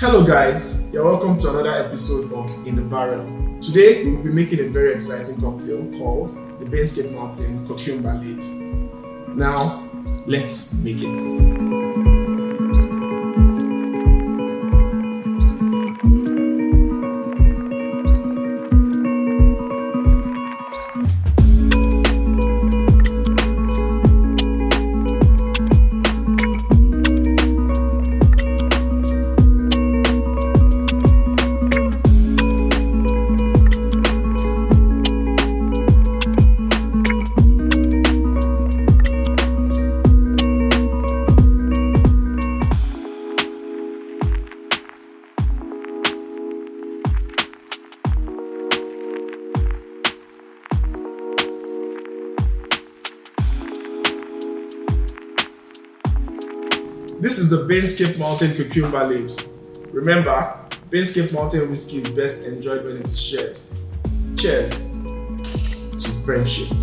Hello guys, you're welcome to another episode of In the Barrel. Today we'll be making a very exciting cocktail called the Bain Cucumberlade. Now, let's make it. This is the Bain Cucumberlade. Remember, Bain Mountain whiskey is best enjoyed when it's shared. Cheers to friendship.